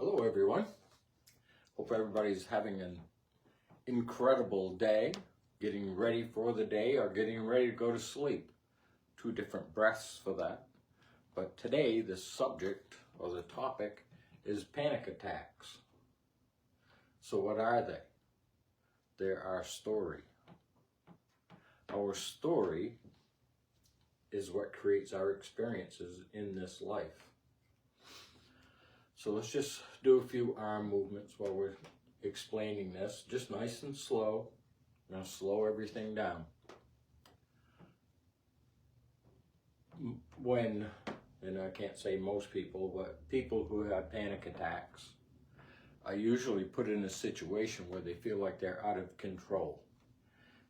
Hello everyone. Hope everybody's having an incredible day, getting ready for the day or getting ready to go to sleep. Two different breaths for that. But today the subject or the topic is panic attacks. So what are they? They're our story. Our story is what creates our experiences in this life. So let's just do a few arm movements while we're explaining this, just nice and slow. I'm going to slow everything down. When, and I can't say most people, but people who have panic attacks are usually put in a situation where they feel like they're out of control.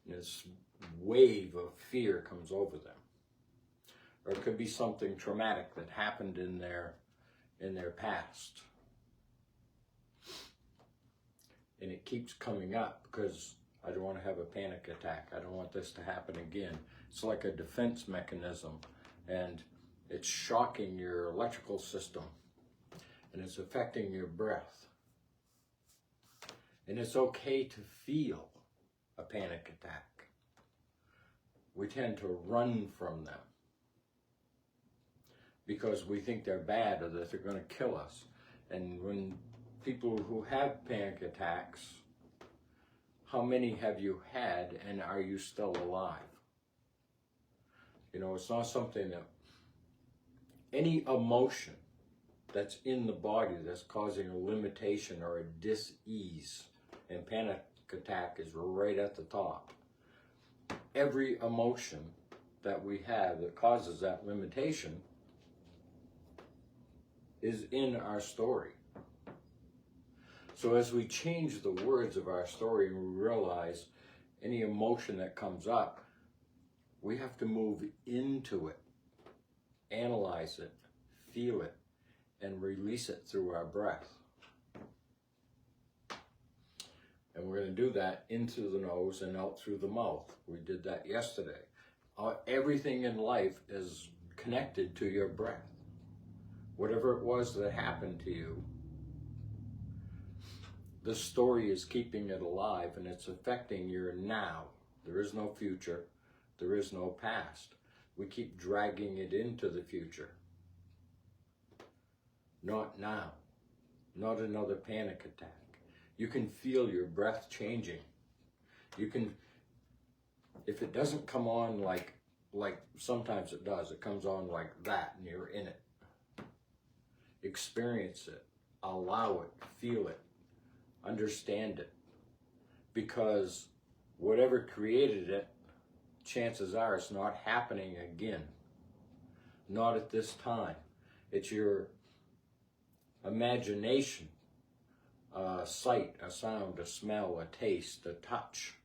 And this wave of fear comes over them. Or it could be something traumatic that happened in their past. And it keeps coming up because I don't want to have a panic attack. I don't want this to happen again. It's like a defense mechanism, and it's shocking your electrical system, and it's affecting your breath. And it's okay to feel a panic attack. We tend to run from them because we think they're bad or that they're going to kill us. And when people who have panic attacks, how many have you had and are you still alive? You know, it's not something that, any emotion that's in the body that's causing a limitation or a dis-ease, and panic attack is right at the top. Every emotion that we have that causes that limitation is in our story. So as we change the words of our story, we realize any emotion that comes up, we have to move into it, analyze it, feel it, and release it through our breath. And we're going to do that into the nose and out through the mouth. We did that yesterday. Everything in life is connected to your breath. Whatever it was that happened to you, the story is keeping it alive and it's affecting your now. There is no future. There is no past. We keep dragging it into the future. Not now. Not another panic attack. You can feel your breath changing. You can, if it doesn't come on like sometimes it does, it comes on like that and you're in it. Experience it, allow it, feel it, understand it. Because whatever created it, chances are it's not happening again. Not at this time. It's your imagination, a sight, a sound, a smell, a taste, a touch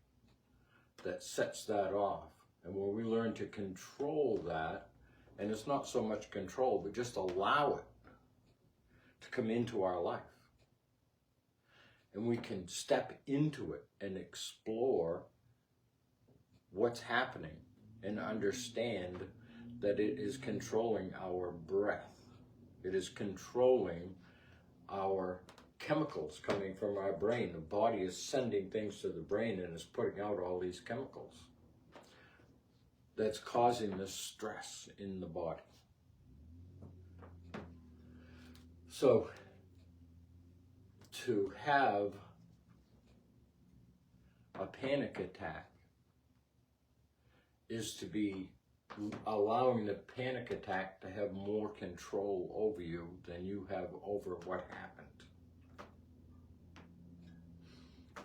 that sets that off. And when we learn to control that, and it's not so much control, but just allow it to come into our life. And we can step into it and explore what's happening and understand that it is controlling our breath. It is controlling our chemicals coming from our brain. The body is sending things to the brain and is putting out all these chemicals that's causing the stress in the body. So, to have a panic attack is to be allowing the panic attack to have more control over you than you have over what happened.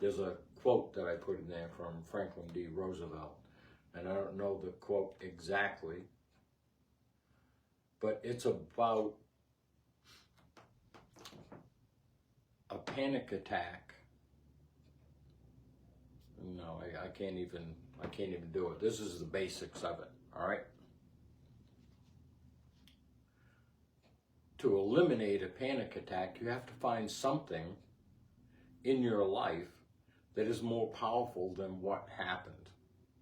There's a quote that I put in there from Franklin D. Roosevelt, and I don't know the quote exactly, but it's about a panic attack. No, I can't even do it. This is the basics of it, all right? To eliminate a panic attack, you have to find something in your life that is more powerful than what happened.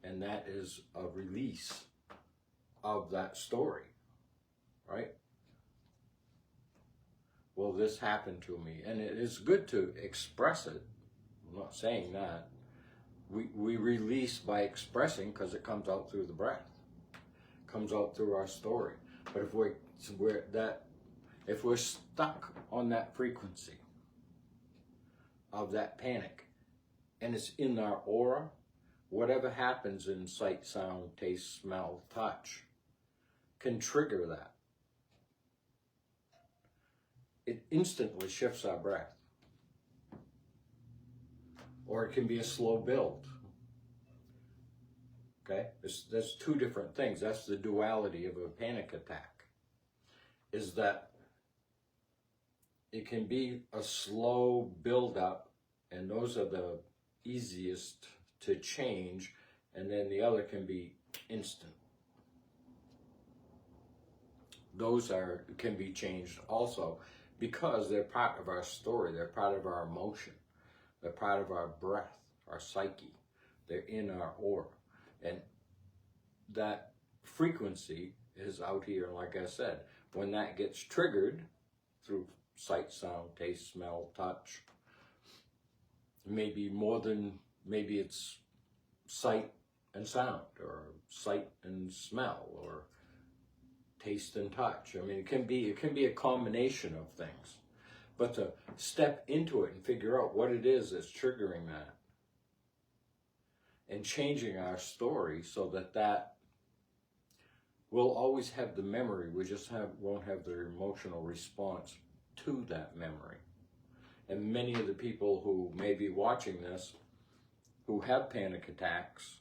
And that is a release of that story, right? well, this happened to me. And it is good to express it. I'm not saying that. We release by expressing because it comes out through the breath. It comes out through our story. But if we're stuck on that frequency of that panic and it's in our aura, whatever happens in sight, sound, taste, smell, touch can trigger that. It instantly shifts our breath. Or it can be a slow build. Okay? There's two different things. That's the duality of a panic attack. Is that it can be a slow build up, and those are the easiest to change, and then the other can be instant. Those can be changed also because they're part of our story, they're part of our emotion, they're part of our breath, our psyche, they're in our aura. And that frequency is out here, like I said, when that gets triggered through sight, sound, taste, smell, touch, maybe it's sight and sound, or sight and smell, or taste and touch. I mean, it can be a combination of things. But to step into it and figure out what it is that's triggering that, and changing our story so that we'll always have the memory, we just won't have the emotional response to that memory. And many of the people who may be watching this, who have panic attacks,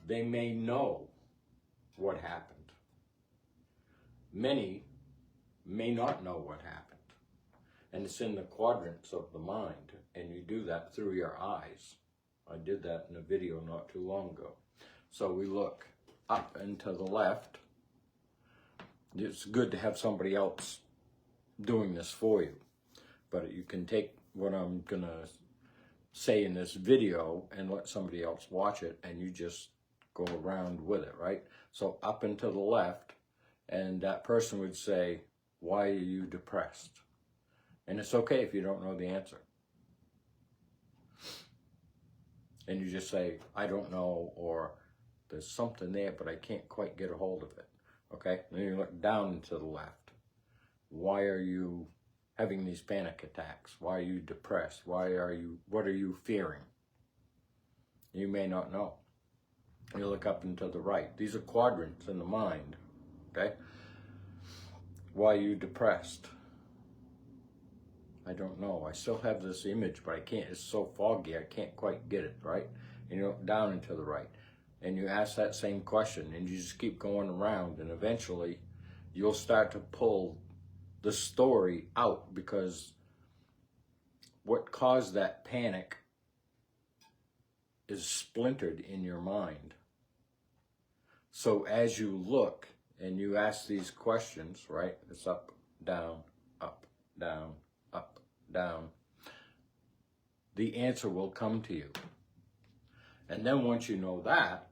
they may know what happened. Many may not know what happened. And it's in the quadrants of the mind, and you do that through your eyes. I did that in a video not too long ago. So we look up and to the left. It's good to have somebody else doing this for you. But you can take what I'm going to say in this video and let somebody else watch it, and you just go around with it, right? So up and to the left, and that person would say, "Why are you depressed?" And it's okay if you don't know the answer. And you just say, "I don't know," or "There's something there, but I can't quite get a hold of it." Okay? Then you look down to the left. Why are you having these panic attacks? Why are you depressed? what are you fearing? You may not know. You look up and to the right. These are quadrants in the mind. Okay? Why are you depressed? I don't know. I still have this image, but I can't. It's so foggy, I can't quite get it, right? And you look down and to the right. And you ask that same question, and you just keep going around, and eventually you'll start to pull the story out, because what caused that panic is splintered in your mind. So as you look and you ask these questions, right? It's up, down, up, down, up, down. The answer will come to you. And then once you know that,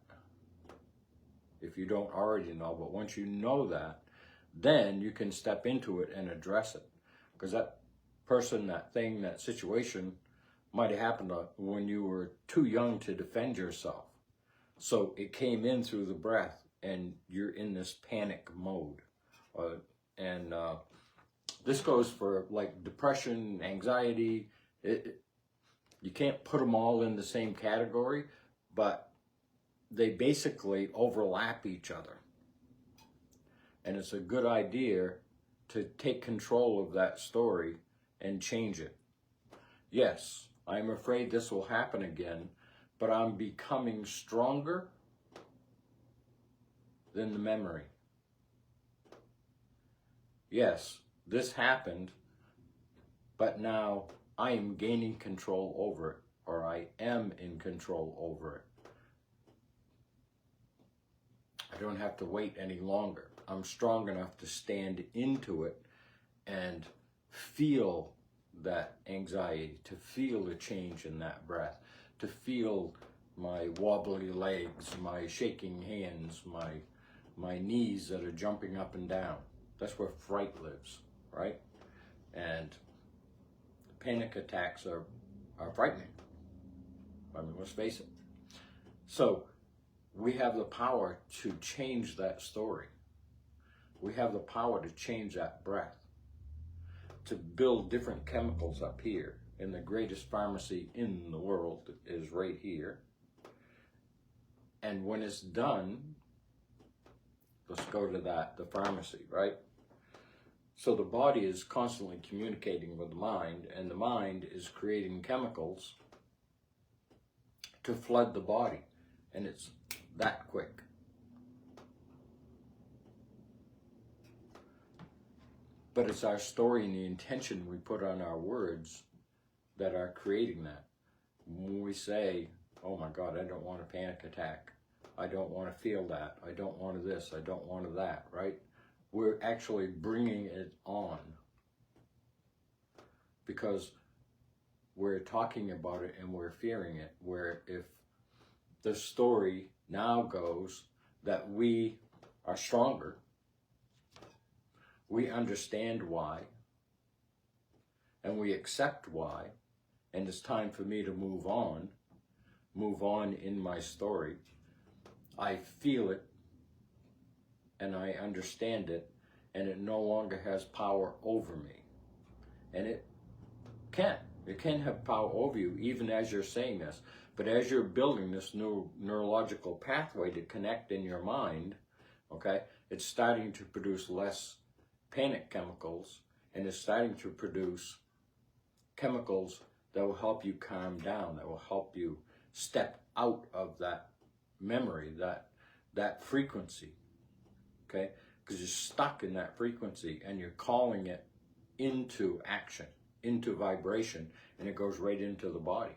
if you don't already know, but once you know that, then you can step into it and address it. Because that person, that thing, that situation might have happened when you were too young to defend yourself. So it came in through the breath, and you're in this panic mode. And this goes for like depression, anxiety. You can't put them all in the same category, but they basically overlap each other. And it's a good idea to take control of that story and change it. Yes, I'm afraid this will happen again, but I'm becoming stronger than the memory. Yes, this happened, but now I am gaining control over it, or I am in control over it. I don't have to wait any longer. I'm strong enough to stand into it and feel that anxiety, to feel a change in that breath, to feel my wobbly legs, my shaking hands, my knees that are jumping up and down. That's where fright lives, right? And panic attacks are frightening. I mean, let's face it. So we have the power to change that story. We have the power to change that breath, to build different chemicals up here. And the greatest pharmacy in the world is right here. And when it's done, let's go to the pharmacy, right? So the body is constantly communicating with the mind, and the mind is creating chemicals to flood the body. And it's that quick. But it's our story and the intention we put on our words that are creating that. When we say, oh my God, I don't want a panic attack. I don't want to feel that. I don't want this. I don't want that, right? We're actually bringing it on because we're talking about it and we're fearing it. Where if the story now goes that we are stronger, we understand why, and we accept why, and it's time for me to move on in my story. I feel it, and I understand it, and it no longer has power over me. And it can have power over you even as you're saying this. But as you're building this new neurological pathway to connect in your mind, okay, it's starting to produce less panic chemicals, and it's starting to produce chemicals that will help you calm down, that will help you step out of that memory, that frequency, okay? Because you're stuck in that frequency and you're calling it into action, into vibration, and it goes right into the body.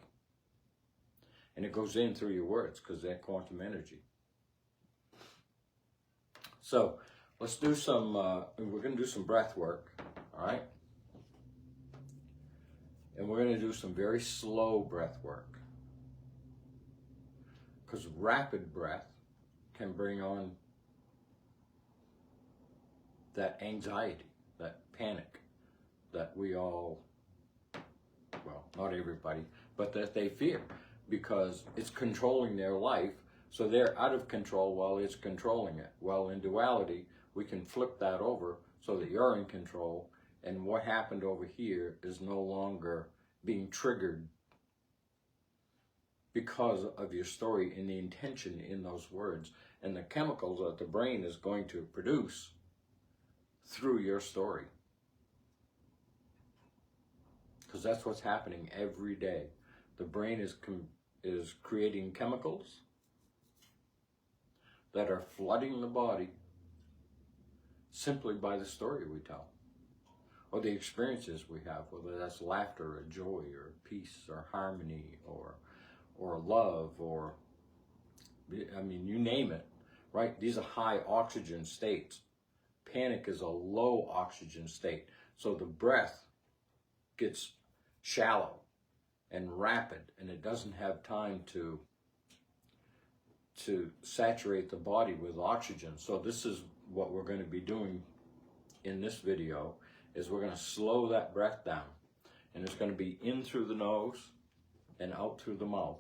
And it goes in through your words because they're quantum energy. So let's do some, we're going to do some breath work, all right? And we're going to do some very slow breath work. Because rapid breath can bring on that anxiety, that panic that we all, well, not everybody, but that they fear because it's controlling their life. So they're out of control while it's controlling it. Well, in duality, we can flip that over so that you're in control, and what happened over here is no longer being triggered because of your story and the intention in those words and the chemicals that the brain is going to produce through your story. Because that's what's happening every day. The brain is creating chemicals that are flooding the body simply by the story we tell, or the experiences we have, whether that's laughter or joy or peace or harmony or love, or, I mean, you name it, right? These are high oxygen states. Panic is a low oxygen state. So the breath gets shallow and rapid, and it doesn't have time to saturate the body with oxygen. So this is what we're going to be doing in this video, is we're going to slow that breath down. And it's going to be in through the nose and out through the mouth.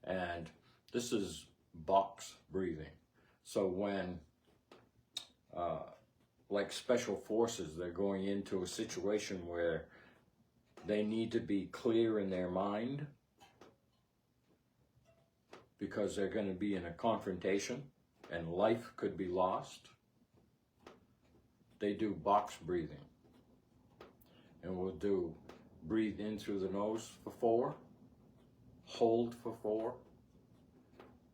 And this is box breathing. So when, like special forces, they're going into a situation where they need to be clear in their mind because they're going to be in a confrontation and life could be lost, they do box breathing. And we'll do breathe in through the nose for 4, hold for 4,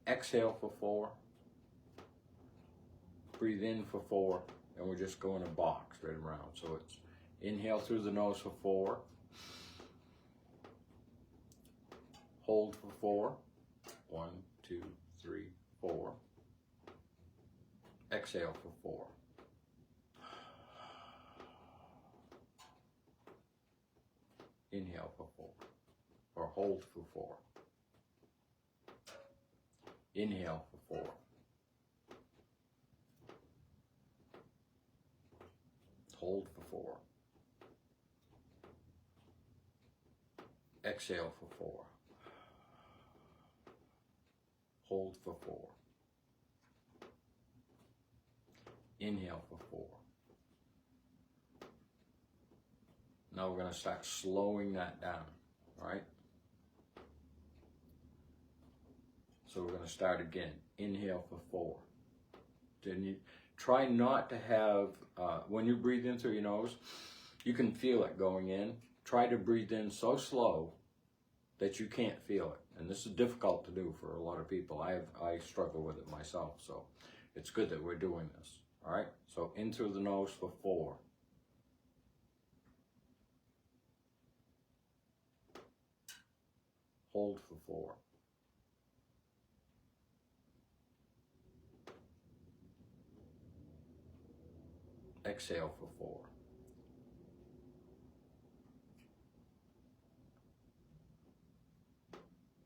exhale for 4, breathe in for 4, and we're just going a box right around. So it's inhale through the nose for 4, hold for 4, 1, 2, 3, 4, exhale for 4. Inhale for 4, or hold for 4. Inhale for 4. Hold for 4. Exhale for 4. Hold for 4. Inhale for 4. Now we're going to start slowing that down, right? So we're going to start again. Inhale for 4. Then you try not to have, when you breathe in through your nose, you can feel it going in. Try to breathe in so slow that you can't feel it. And this is difficult to do for a lot of people. I struggle with it myself, so it's good that we're doing this. All right, so in through the nose for 4. Hold for 4. Exhale for 4.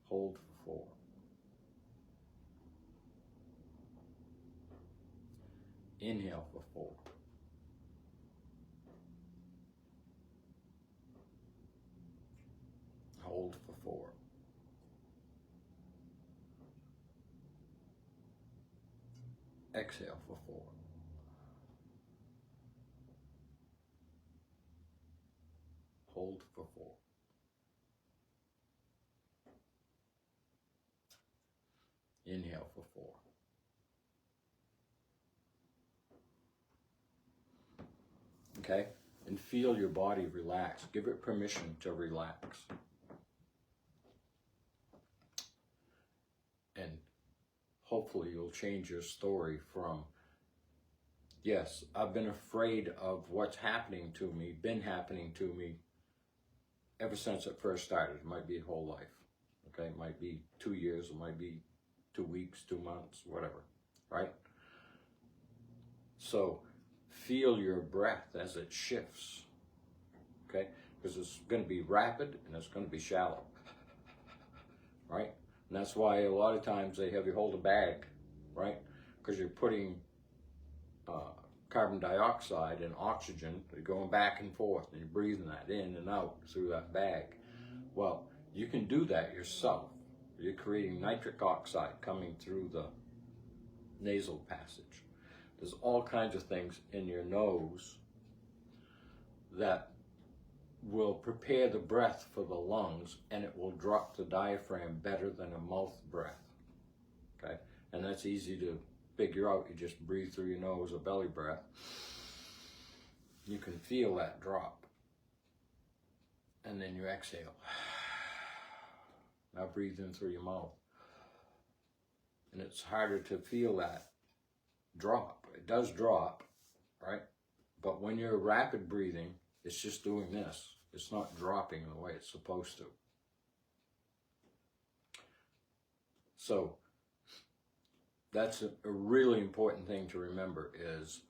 Hold for 4. Inhale for 4. Hold for 4. Exhale for 4. Hold for 4. Inhale for 4. Okay? And feel your body relax. Give it permission to relax. And hopefully you'll change your story from, yes, I've been afraid of what's happening to me, been happening to me ever since it first started. It might be a whole life. Okay? It might be 2 years, it might be 2 weeks, 2 months, whatever. Right? So feel your breath as it shifts. Okay? Because it's going to be rapid and it's going to be shallow. Right? And that's why a lot of times they have you hold a bag, right? Because you're putting carbon dioxide and oxygen, they're going back and forth, and you're breathing that in and out through that bag. Well, you can do that yourself. You're creating nitric oxide coming through the nasal passage. There's all kinds of things in your nose that will prepare the breath for the lungs, and it will drop the diaphragm better than a mouth breath. Okay? And that's easy to figure out. You just breathe through your nose, a belly breath. You can feel that drop. And then you exhale. Now breathe in through your mouth. And it's harder to feel that drop. It does drop, right? But when you're rapid breathing, it's just doing this. It's not dropping the way it's supposed to. So that's a really important thing to remember is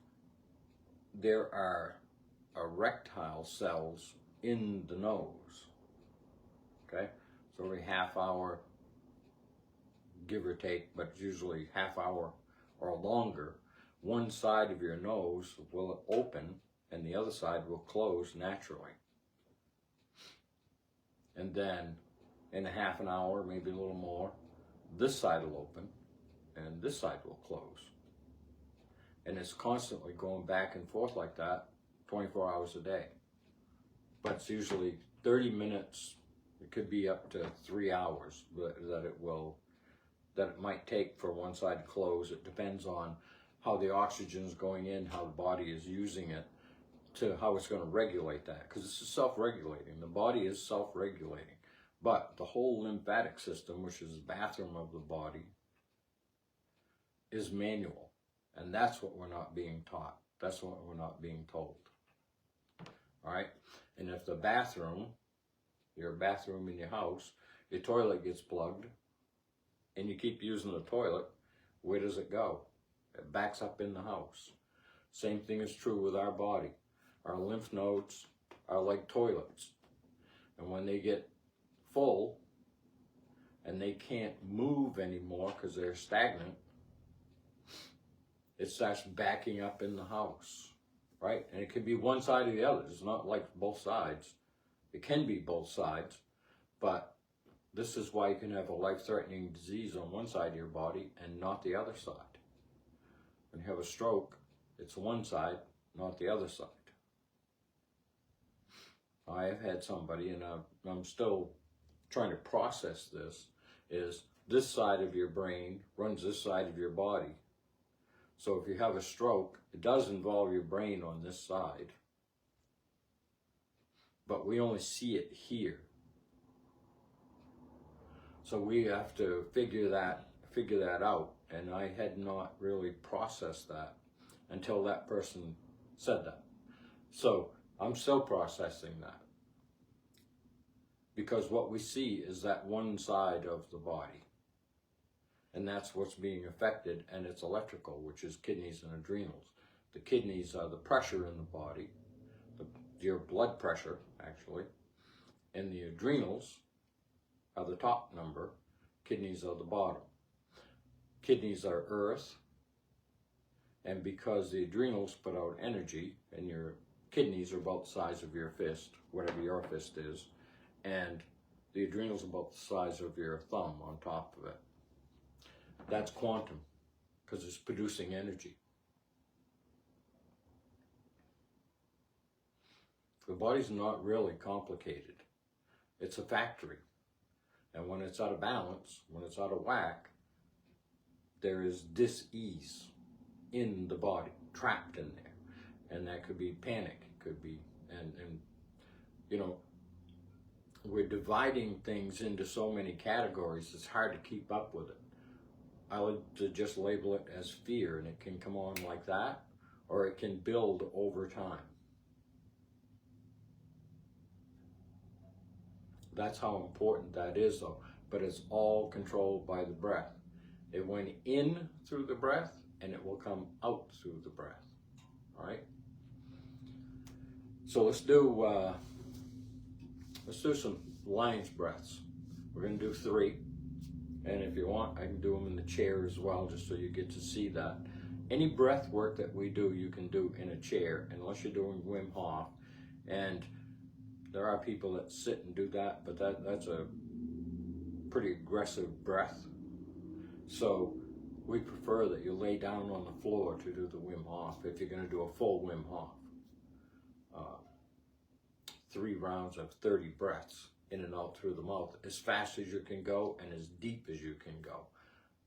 there are erectile cells in the nose. Okay? So every half hour, give or take, but usually half hour or longer, one side of your nose will open and the other side will close naturally. And then in a half an hour, maybe a little more, this side will open and this side will close. And it's constantly going back and forth like that 24 hours a day. But it's usually 30 minutes, it could be up to 3 hours that it might take for one side to close. It depends on how the oxygen is going in, how the body is using it, to how it's going to regulate that. Because it's self-regulating. The body is self-regulating. But the whole lymphatic system, which is the bathroom of the body, is manual. And that's what we're not being taught. That's what we're not being told. All right? And if the bathroom, your bathroom in your house, your toilet gets plugged, and you keep using the toilet, where does it go? It backs up in the house. Same thing is true with our body. Our lymph nodes are like toilets. And when they get full and they can't move anymore because they're stagnant, it starts backing up in the house. right? And it can be one side or the other. It's not like both sides. It can be both sides, but this is why you can have a life-threatening disease on one side of your body and not the other side. When you have a stroke, it's one side, not the other side. I have had somebody, and I'm still trying to process this, is this side of your brain runs this side of your body. So if you have a stroke, it does involve your brain on this side, but we only see it here. So we have to figure that out, and I had not really processed that until that person said that. So I'm still processing that, because what we see is that one side of the body, and that's what's being affected, and it's electrical, which is kidneys and adrenals. The kidneys are the pressure in the body, your blood pressure actually, and the adrenals are the top number, kidneys are the bottom. Kidneys are earth, and because the adrenals put out energy, and your kidneys are about the size of your fist, whatever your fist is, and the adrenals are about the size of your thumb on top of it. That's quantum, because it's producing energy. The body's not really complicated. It's a factory. And when it's out of balance, when it's out of whack, there is dis-ease in the body, trapped in there. And that could be panic, it could be, and you know, we're dividing things into so many categories, it's hard to keep up with it. I like to just label it as fear, and it can come on like that, or it can build over time. That's how important that is, though. But it's all controlled by the breath. It went in through the breath, and it will come out through the breath. All right. So let's do some lion's breaths. We're going to do 3, and if you want, I can do them in the chair as well, just so you get to see that. Any breath work that we do, you can do in a chair, unless you're doing Wim Hof, and there are people that sit and do that, but that's a pretty aggressive breath. So we prefer that you lay down on the floor to do the Wim Hof if you're going to do a full Wim Hof. 3 rounds of 30 breaths in and out through the mouth, as fast as you can go and as deep as you can go.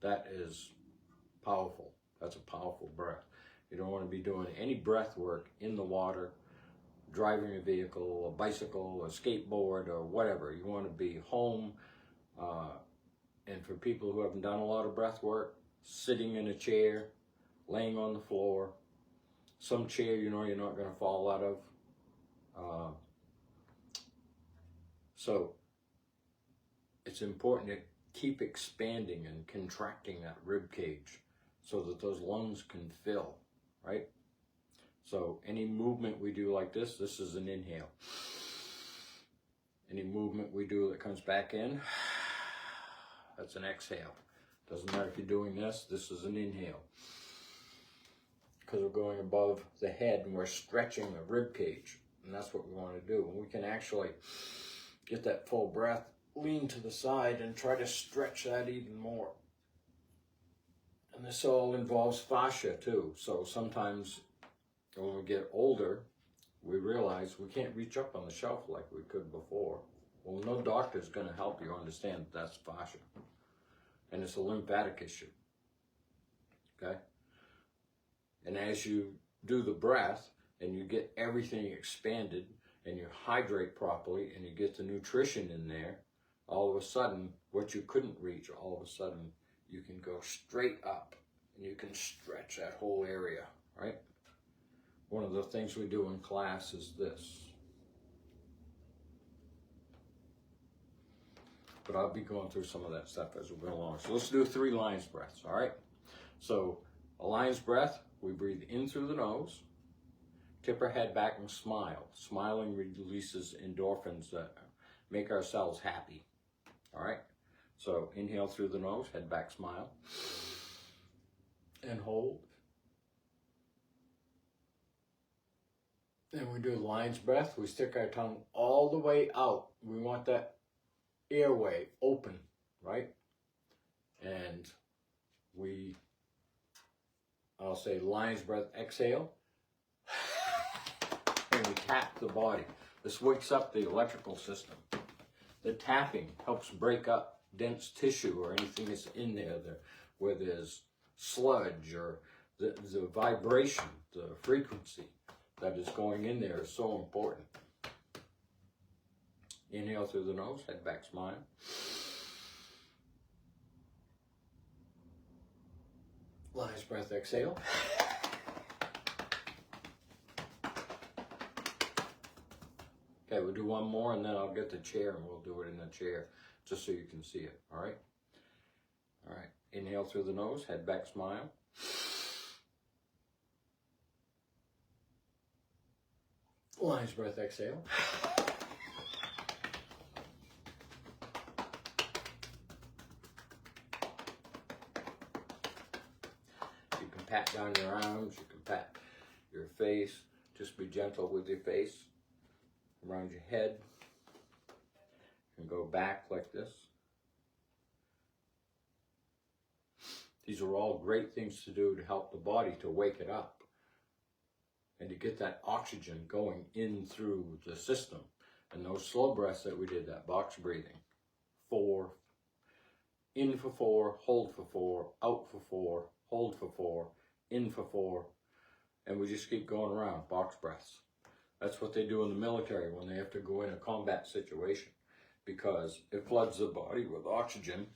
That is powerful. That's a powerful breath. You don't want to be doing any breath work in the water, driving a vehicle, a bicycle, a skateboard, or whatever. You want to be home. And for people who haven't done a lot of breath work, sitting in a chair, laying on the floor, some chair you know you're not going to fall out of. So it's important to keep expanding and contracting that rib cage so that those lungs can fill, right? So any movement we do like this is an inhale. Any movement we do that comes back in, that's an exhale. Doesn't matter if you're doing this is an inhale. Because we're going above the head and we're stretching the rib cage. And that's what we want to do. And we can actually get that full breath, lean to the side, and try to stretch that even more. And this all involves fascia too. So sometimes when we get older, we realize we can't reach up on the shelf like we could before. Well, no doctor's going to help you understand that that's fascia. And it's a lymphatic issue. Okay? And as you do the breath and you get everything expanded and you hydrate properly and you get the nutrition in there, all of a sudden, what you couldn't reach, all of a sudden, you can go straight up and you can stretch that whole area, right? One of the things we do in class is this. But I'll be going through some of that stuff as we go along. So let's do 3 lion's breaths, all right? So a lion's breath, we breathe in through the nose, tip our head back and smile. Smiling releases endorphins that make our cells happy, all right? So inhale through the nose, head back, smile, and hold. Then we do the lion's breath. We stick our tongue all the way out. We want that airway open, right? And I'll say lion's breath, exhale. And we tap the body. This wakes up the electrical system. The tapping helps break up dense tissue or anything that's in there where there's sludge, or the vibration, the frequency that is going in there is so important. Inhale through the nose, head back, smile. Lion's breath, exhale. Okay, we'll do one more and then I'll get the chair and we'll do it in the chair just so you can see it, all right? All right, inhale through the nose, head back, smile. Lion's breath, exhale. You can pat down your arms, you can pat your face. Just be gentle with your face. Around your head. You can go back like this. These are all great things to do to help the body to wake it up and to get that oxygen going in through the system. And those slow breaths that we did, that box breathing. 4, in for 4, hold for 4, out for 4, hold for 4, in for 4, and we just keep going around, box breaths. That's what they do in the military when they have to go in a combat situation, because it floods the body with oxygen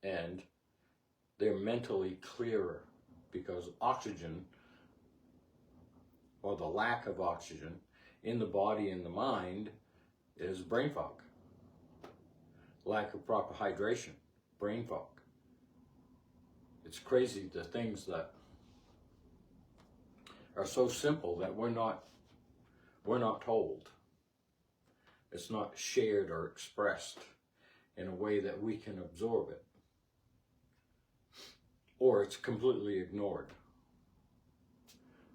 and they're mentally clearer, because oxygen, or the lack of oxygen in the body and the mind, is brain fog. Lack of proper hydration, brain fog. It's crazy the things that are so simple that we're not told. It's not shared or expressed in a way that we can absorb it. Or it's completely ignored.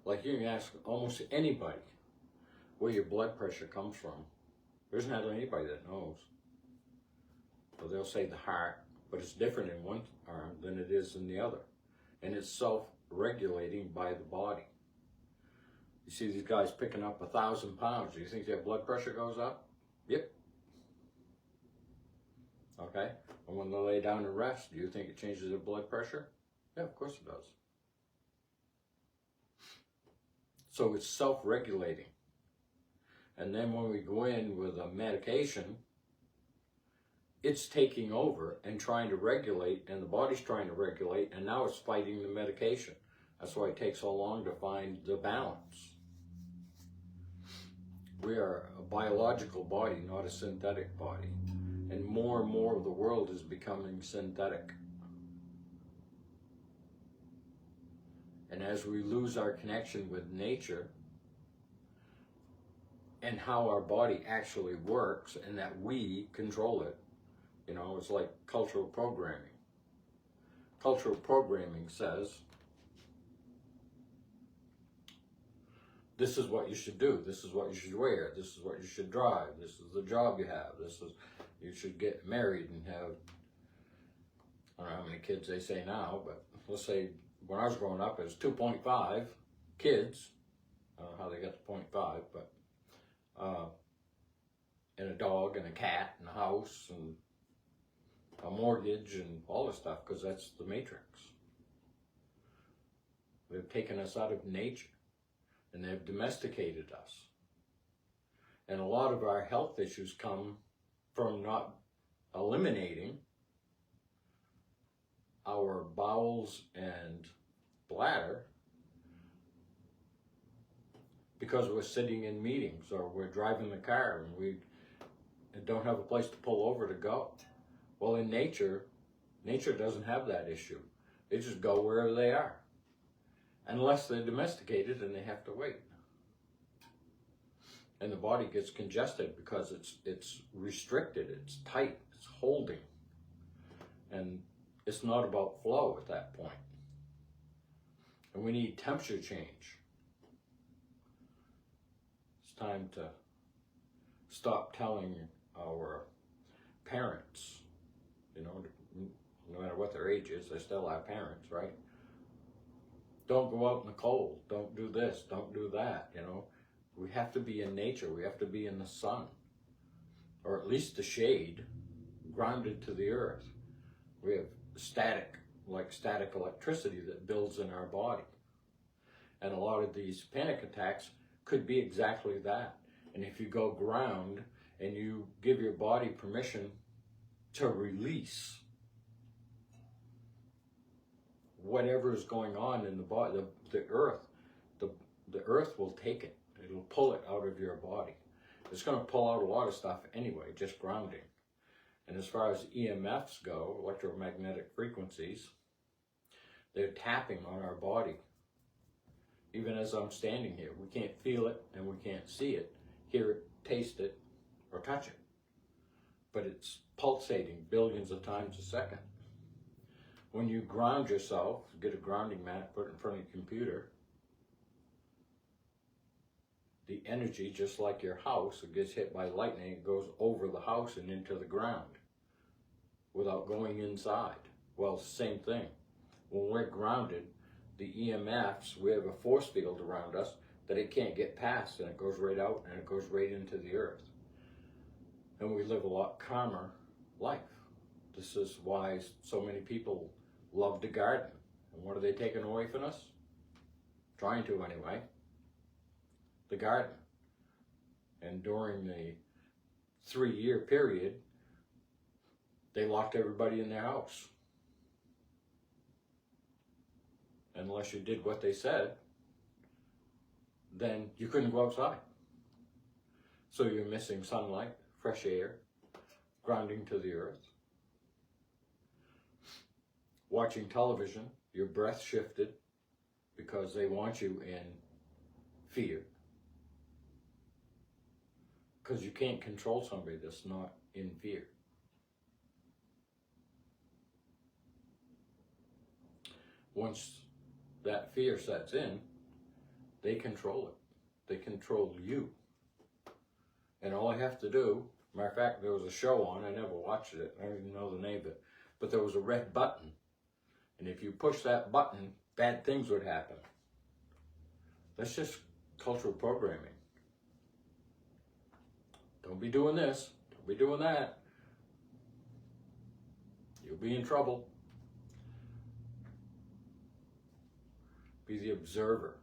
Like you can ask almost anybody where your blood pressure comes from. There's not anybody that knows. So they'll say the heart, but it's different in one arm than it is in the other. And it's self-regulating by the body. You see these guys picking up 1,000 pounds. Do you think their blood pressure goes up? Yep. Okay. And when they lay down to rest, do you think it changes their blood pressure? Yeah, of course it does. So it's self-regulating. And then when we go in with a medication, it's taking over and trying to regulate, and the body's trying to regulate, and now it's fighting the medication. That's why it takes so long to find the balance. We are a biological body, not a synthetic body. And more of the world is becoming synthetic. And as we lose our connection with nature and how our body actually works and that we control it, you know, it's like cultural programming. Cultural programming says, this is what you should do, this is what you should wear, this is what you should drive, this is the job you have, you should get married and have, I don't know how many kids they say now, but let's say when I was growing up, it was 2.5 kids. I don't know how they got to 0.5, but and a dog and a cat and a house and a mortgage and all this stuff, because that's the matrix. They've taken us out of nature and they've domesticated us. And a lot of our health issues come from not eliminating our bowels and bladder because we're sitting in meetings or we're driving the car and we don't have a place to pull over to go. Well, in nature doesn't have that issue. They just go wherever they are, unless they're domesticated and they have to wait. And the body gets congested because it's restricted, it's tight, it's holding. And it's not about flow at that point. And we need temperature change. time to stop telling our parents, you know, no matter what their age is, they're still our parents, right? Don't go out in the cold. Don't do this. Don't do that, you know. We have to be in nature. We have to be in the sun, or at least the shade, grounded to the earth. We have static electricity that builds in our body. And a lot of these panic attacks could be exactly that. And if you go ground and you give your body permission to release whatever is going on in the body, the earth will take it. It'll pull it out of your body. It's going to pull out a lot of stuff anyway, just grounding. And as far as EMFs go, electromagnetic frequencies, they're tapping on our body. Even as I'm standing here, we can't feel it and we can't see it, hear it, taste it, or touch it. But it's pulsating billions of times a second. When you ground yourself, get a grounding mat, put it in front of your computer, the energy, just like your house, it gets hit by lightning, it goes over the house and into the ground without going inside. Well, it's the same thing. When we're grounded, the EMFs, we have a force field around us that it can't get past, and it goes right out and it goes right into the earth. And we live a lot calmer life. This is why so many people love to garden. And what are they taking away from us? Trying to anyway. The garden. And during the 3-year period, they locked everybody in their house. Unless you did what they said, then you couldn't go outside. So you're missing sunlight, fresh air, grounding to the earth. Watching television, your breath shifted because they want you in fear. Because you can't control somebody that's not in fear. Once that fear sets in, they control it. They control you. And all I have to do, matter of fact, there was a show on, I never watched it, I don't even know the name of it, but there was a red button. And if you push that button, bad things would happen. That's just cultural programming. Don't be doing this, don't be doing that. You'll be in trouble. Be the observer.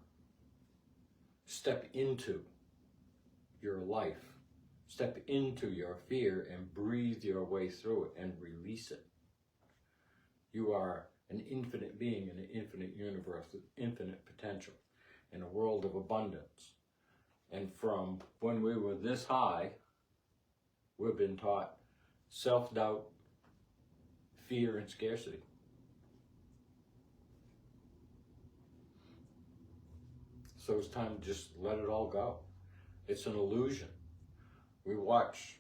Step into your life. Step into your fear and breathe your way through it and release it. You are an infinite being in an infinite universe with infinite potential in a world of abundance. And from when we were this high, we've been taught self-doubt, fear, and scarcity. So it's time to just let it all go. It's an illusion. We watch,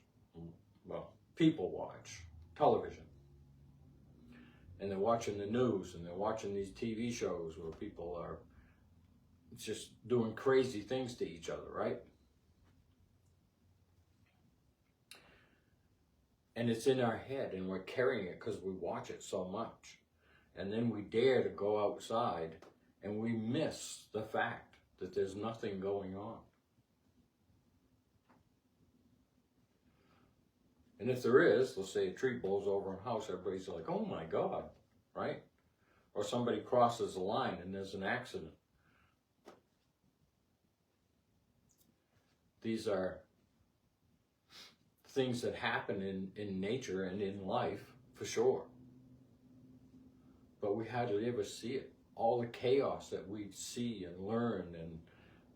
well, people watch television. And they're watching the news and they're watching these TV shows where people are just doing crazy things to each other, right? And it's in our head and we're carrying it because we watch it so much. And then we dare to go outside and we miss the fact that there's nothing going on. And if there is, let's say a tree blows over a house, everybody's like, oh my God, right? Or somebody crosses the line and there's an accident. These are things that happen in nature and in life, for sure. But we hardly ever see it. All the chaos that we see and learn and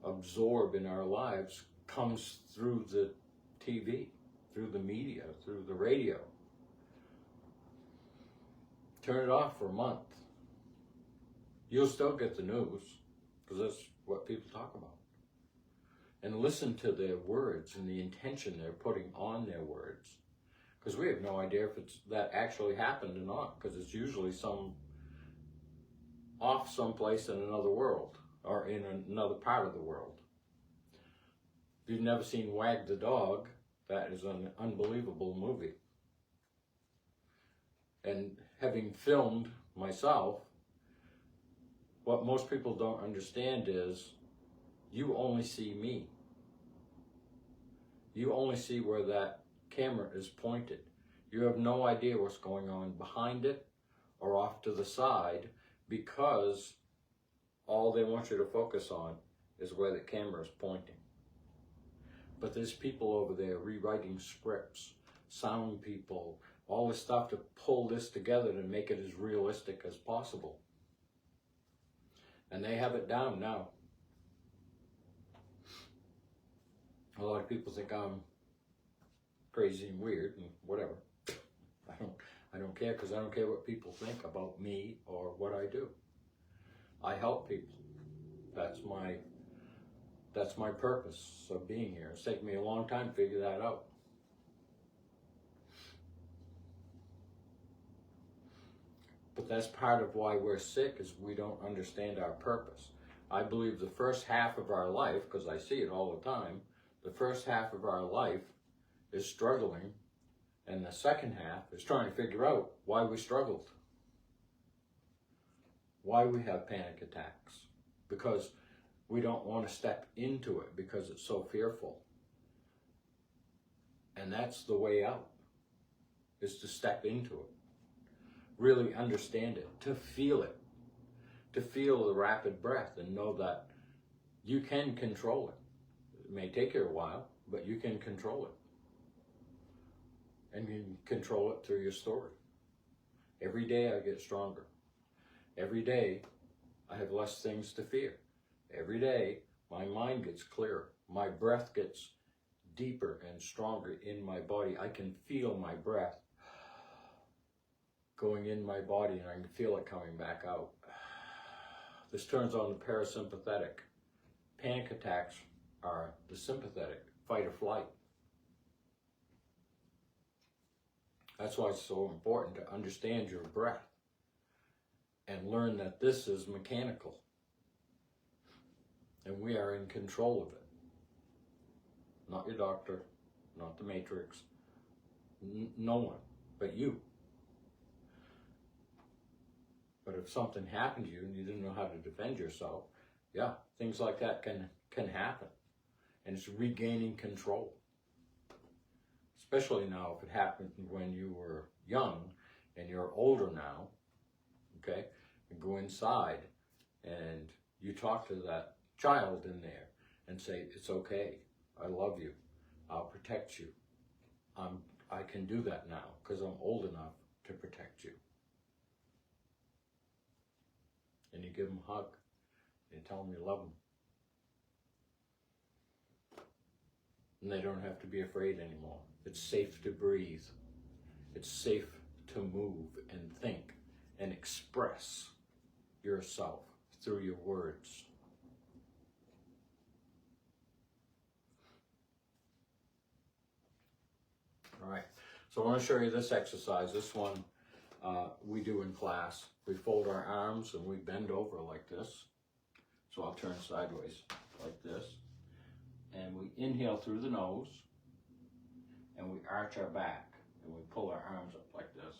absorb in our lives comes through the TV, through the media, through the radio. Turn it off for a month. You'll still get the news, because that's what people talk about. And listen to their words and the intention they're putting on their words. Because we have no idea if that actually happened or not, because it's usually off someplace in another world or in another part of the world. If you've never seen Wag the Dog, that is an unbelievable movie. And having filmed myself, what most people don't understand is you only see me. You only see where that camera is pointed. You have no idea what's going on behind it or off to the side, because all they want you to focus on is where the camera is pointing. But there's people over there rewriting scripts, sound people, all this stuff to pull this together to make it as realistic as possible. And they have it down now. A lot of people think I'm crazy and weird and whatever. I don't care, because I don't care what people think about me or what I do. I help people. That's my purpose of being here. It's taken me a long time to figure that out. But that's part of why we're sick, is we don't understand our purpose. I believe the first half of our life, because I see it all the time, the first half of our life is struggling, and the second half is trying to figure out why we struggled. Why we have panic attacks. Because we don't want to step into it because it's so fearful. And that's the way out, is to step into it. Really understand it, to feel it, to feel the rapid breath and know that you can control it. It may take you a while, but you can control it. And you can control it through your story. Every day I get stronger. Every day I have less things to fear. Every day my mind gets clearer. My breath gets deeper and stronger in my body. I can feel my breath going in my body, and I can feel it coming back out. This turns on the parasympathetic. Panic attacks are the sympathetic, fight or flight. That's why it's so important to understand your breath and learn that this is mechanical. And we are in control of it. Not your doctor, not the Matrix, no one, but you. But if something happened to you and you didn't know how to defend yourself, yeah, things like that can happen. And it's regaining control. Especially now if it happened when you were young and you're older now, okay? You go inside and you talk to that child in there and say, it's okay, I love you, I'll protect you. I can do that now because I'm old enough to protect you. And you give them a hug. You tell them you love them. And they don't have to be afraid anymore. It's safe to breathe. It's safe to move and think and express yourself through your words. All right, so I want to show you this exercise. This one we do in class. We fold our arms and we bend over like this. So I'll turn sideways like this. And we inhale through the nose and we arch our back and we pull our arms up like this.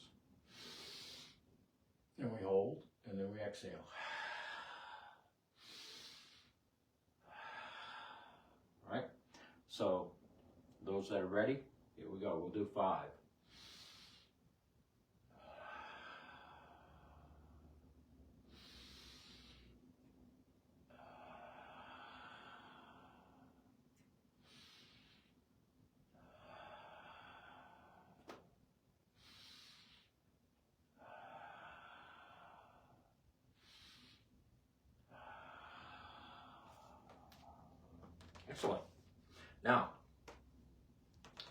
And we hold and then we exhale. All right, so those that are ready, here we go. We'll do 5. Excellent. Now,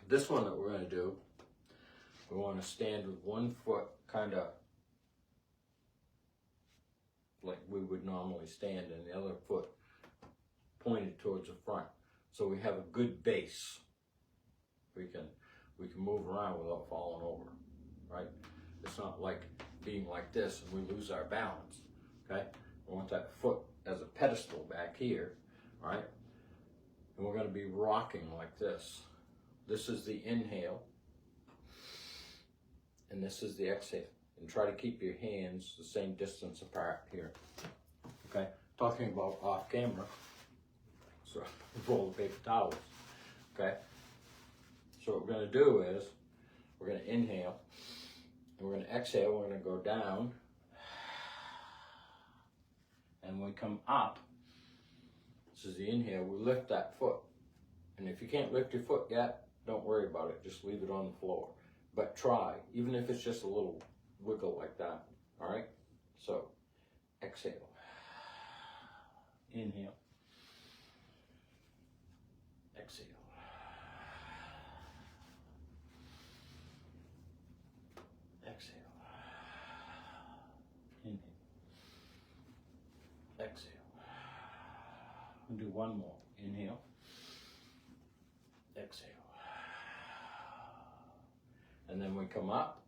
this one that we're going to do, we want to stand with one foot kind of like we would normally stand and the other foot pointed towards the front. So we have a good base. We can move around without falling over, right? It's not like being like this and we lose our balance, okay? We want that foot as a pedestal back here, all right? And we're going to be rocking like this. This is the inhale, and this is the exhale. And try to keep your hands the same distance apart here. Okay? Talking about off camera, so roll the paper towels. Okay? So what we're going to do is, we're going to inhale, and we're going to exhale. We're going to go down, and when we come up, this is the inhale, we lift that foot. And if you can't lift your foot yet, don't worry about it. Just leave it on the floor. But try, even if it's just a little wiggle like that. All right? So, exhale. Inhale. Exhale. Exhale. Inhale. Exhale. We'll do one more. Inhale. Exhale. And then we come up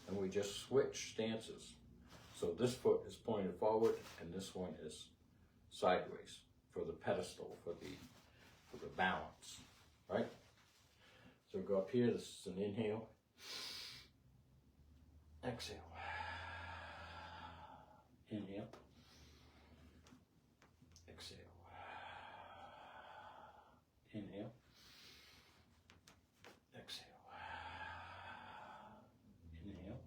and we just switch stances. So this foot is pointed forward and this one is sideways for the pedestal, for the balance, right? So go up here, this is an inhale. Exhale. Inhale. Exhale. Inhale. Exhale. Inhale.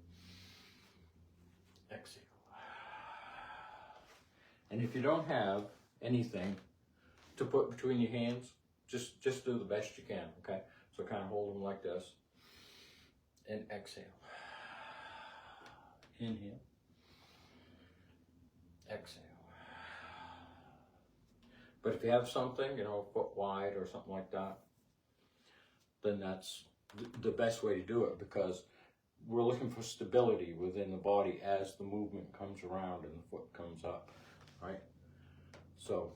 Exhale. And if you don't have anything to put between your hands, just do the best you can, okay? So kind of hold them like this and exhale. Inhale. Exhale. But if you have something, a foot wide or something like that, then that's the best way to do it, because we're looking for stability within the body as the movement comes around and the foot comes up, right? So,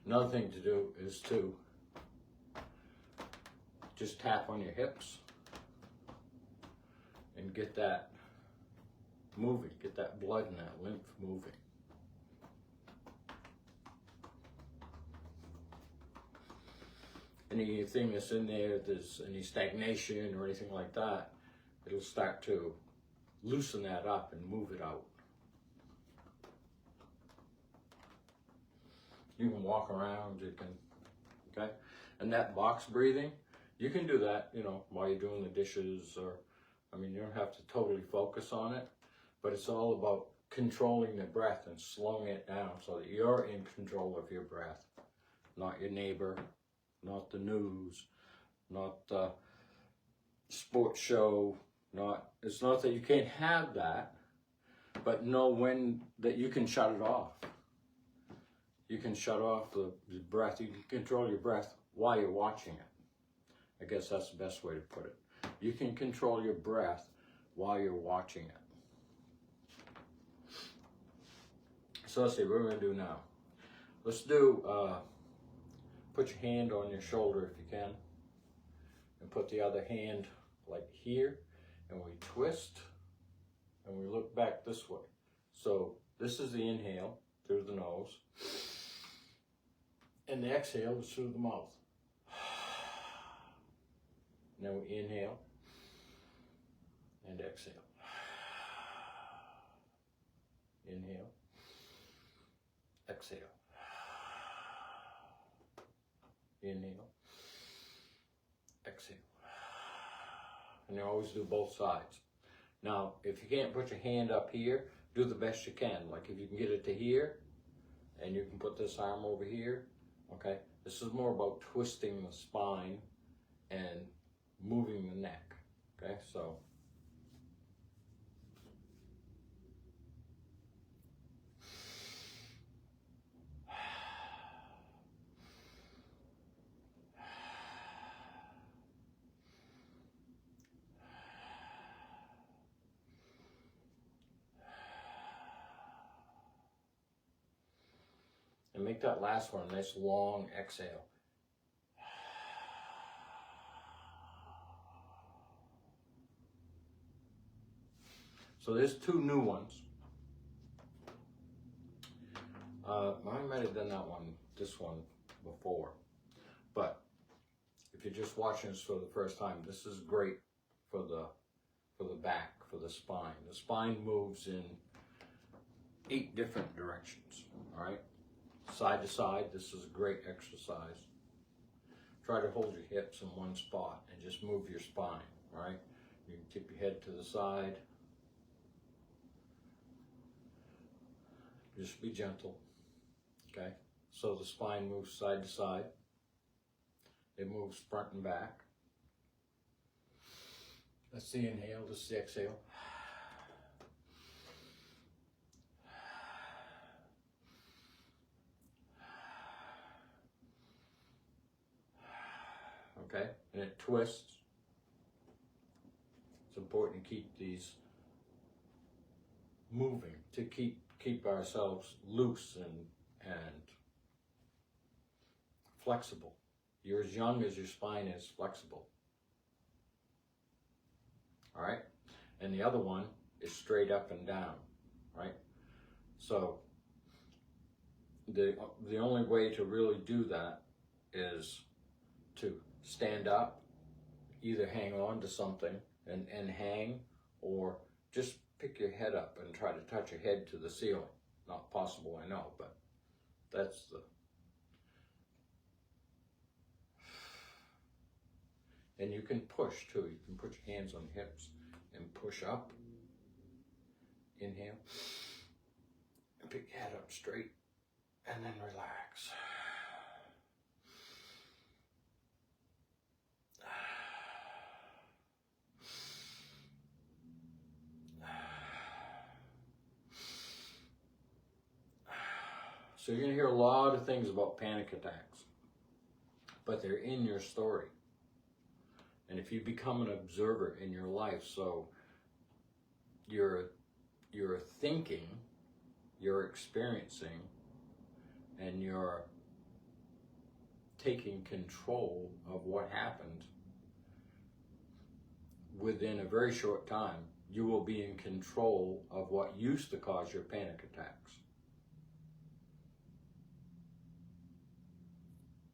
another thing to do is to just tap on your hips and get that moving, get that blood and that lymph moving. Anything that's in there, if there's any stagnation or anything like that, it'll start to loosen that up and move it out. You can walk around, you can, okay? And that box breathing, you can do that, while you're doing the dishes, or, you don't have to totally focus on it, but it's all about controlling the breath and slowing it down so that you're in control of your breath, not your neighbor, not the news, not the sports show, it's not that you can't have that, but know when that you can shut it off. You can shut off the breath. You can control your breath while you're watching it. I guess that's the best way to put it. You can control your breath while you're watching it. So let's see, what we're going to do now. Let's do, put your hand on your shoulder if you can. And put the other hand like here. And we twist. And we look back this way. So this is the inhale through the nose. And the exhale is through the mouth. Now we inhale and exhale. Inhale, exhale. Inhale, exhale. And you always do both sides. Now, if you can't put your hand up here, do the best you can. Like if you can get it to here, and you can put this arm over here, okay? This is more about twisting the spine and moving the neck, okay? So, and make that last one a nice long exhale. So there's two new ones. I might have done that one this one before. But if you're just watching this for the first time, this is great for the back, for the spine. The spine moves in 8 different directions, all right? Side to side, this is a great exercise. Try to hold your hips in one spot and just move your spine, all right? You can tip your head to the side. Just be gentle, okay? So the spine moves side to side. It moves front and back. That's the inhale, this is the exhale. Okay, and it twists. It's important to keep these moving, to keep ourselves loose and flexible. You're as young as your spine is flexible. All right, and the other one is straight up and down, right? So the only way to really do that is to stand up, either hang on to something and hang, or just pick your head up and try to touch your head to the ceiling. Not possible, I know, but that's the... And you can push too. You can put your hands on the hips and push up. Inhale. And pick your head up straight. And then relax. So you're going to hear a lot of things about panic attacks, but they're in your story. And if you become an observer in your life, so you're thinking, you're experiencing, and you're taking control of what happened, within a very short time, you will be in control of what used to cause your panic attacks.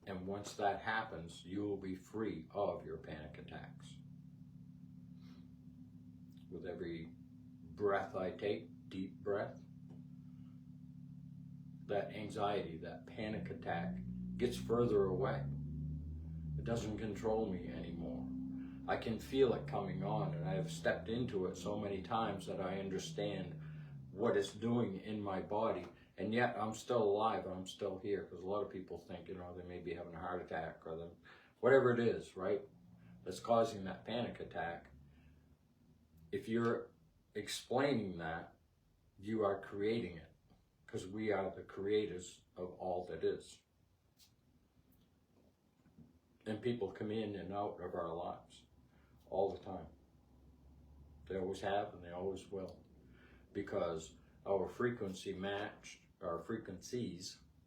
And once that happens, you will be free of your panic attacks. With every breath I take, deep breath, that anxiety, that panic attack gets further away. It doesn't control me anymore. I can feel it coming on, and I have stepped into it so many times that I understand what it's doing in my body. And yet I'm still alive, I'm still here, because a lot of people think, you know, they may be having a heart attack or whatever it is, right, that's causing that panic attack. If you're explaining that, you are creating it, because we are the creators of all that is. And people come in and out of our lives all the time. They always have and they always will, because our frequencies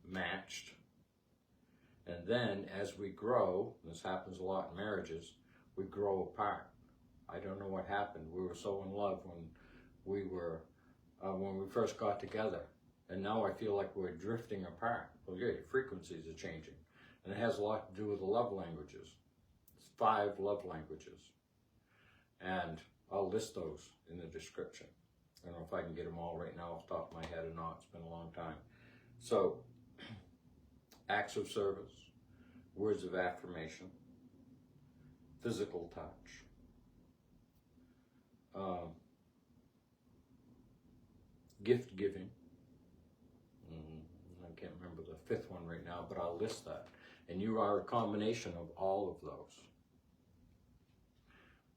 matched, and then as we grow, this happens a lot in marriages, we grow apart. I don't know what happened. We were so in love when we first got together, and now I feel like we're drifting apart. Well, yeah, your frequencies are changing, and it has a lot to do with the love languages. It's 5 love languages, and I'll list those in the description. I don't know if I can get them all right now off the top of my head or not. It's been a long time. So, acts of service, words of affirmation, physical touch, gift giving. I can't remember the 5th one right now, but I'll list that. And you are a combination of all of those.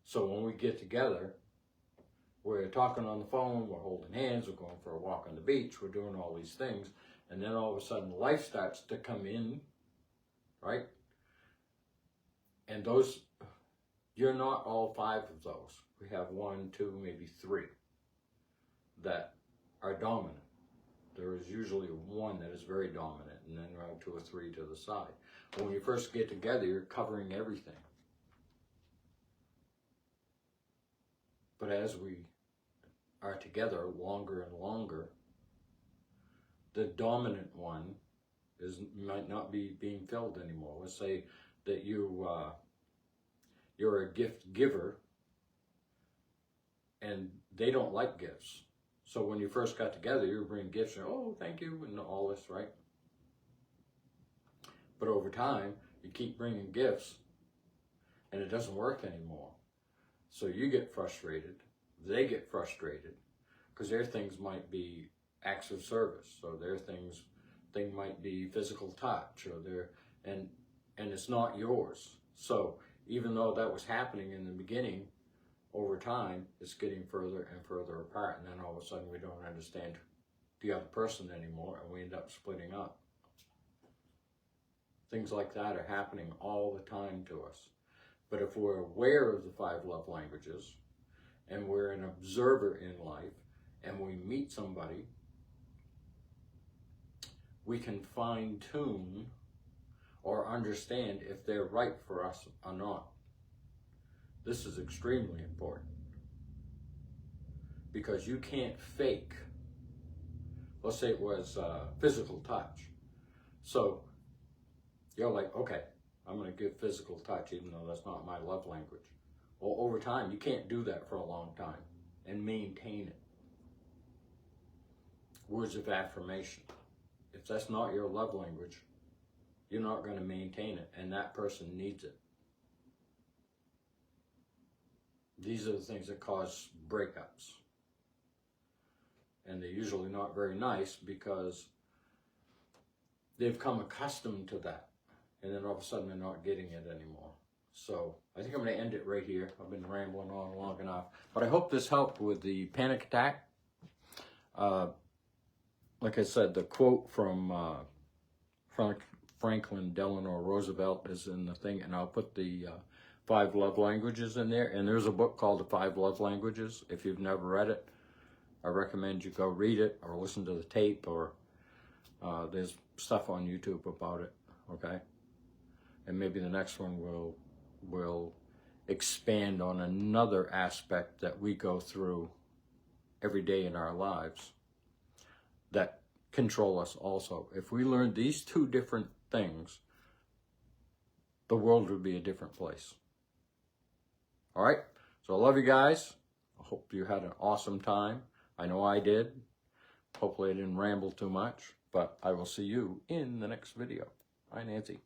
So when we get together, we're talking on the phone, we're holding hands, we're going for a walk on the beach, we're doing all these things, and then all of a sudden life starts to come in, right? And those, you're not all 5 of those. We have 1, 2, maybe 3 that are dominant. There is usually 1 that is very dominant, and then around 2 or 3 to the side. But when you first get together, you're covering everything. But as we are together longer and longer, the dominant one might not be being filled anymore. Let's say that you're a gift giver and they don't like gifts. So when you first got together, you were bringing gifts and, oh, thank you, and all this, right? But over time, you keep bringing gifts and it doesn't work anymore. So you get frustrated, they get frustrated, because their things might be acts of service, so their thing might be physical touch, or and it's not yours. So even though that was happening in the beginning, over time, it's getting further and further apart, and then all of a sudden we don't understand the other person anymore, and we end up splitting up. Things like that are happening all the time to us. But if we're aware of the 5 love languages, and we're an observer in life, and we meet somebody, we can fine-tune or understand if they're right for us or not. This is extremely important, because you can't fake. Let's say it was physical touch. So you're like, okay, I'm going to give physical touch even though that's not my love language. Well, over time, you can't do that for a long time and maintain it. Words of affirmation. If that's not your love language, you're not going to maintain it, and that person needs it. These are the things that cause breakups. And they're usually not very nice because they've come accustomed to that. And then all of a sudden they're not getting it anymore. So I think I'm going to end it right here. I've been rambling on long enough. But I hope this helped with the panic attack. Like I said, the quote from Franklin Delano Roosevelt is in the thing, and I'll put the 5 love languages in there. And there's a book called The 5 Love Languages. If you've never read it, I recommend you go read it or listen to the tape, or there's stuff on YouTube about it, okay? And maybe the next one will expand on another aspect that we go through every day in our lives that control us also. If we learned these 2 different things, the world would be a different place. All right? So I love you guys. I hope you had an awesome time. I know I did. Hopefully I didn't ramble too much, but I will see you in the next video. Bye, Nancy.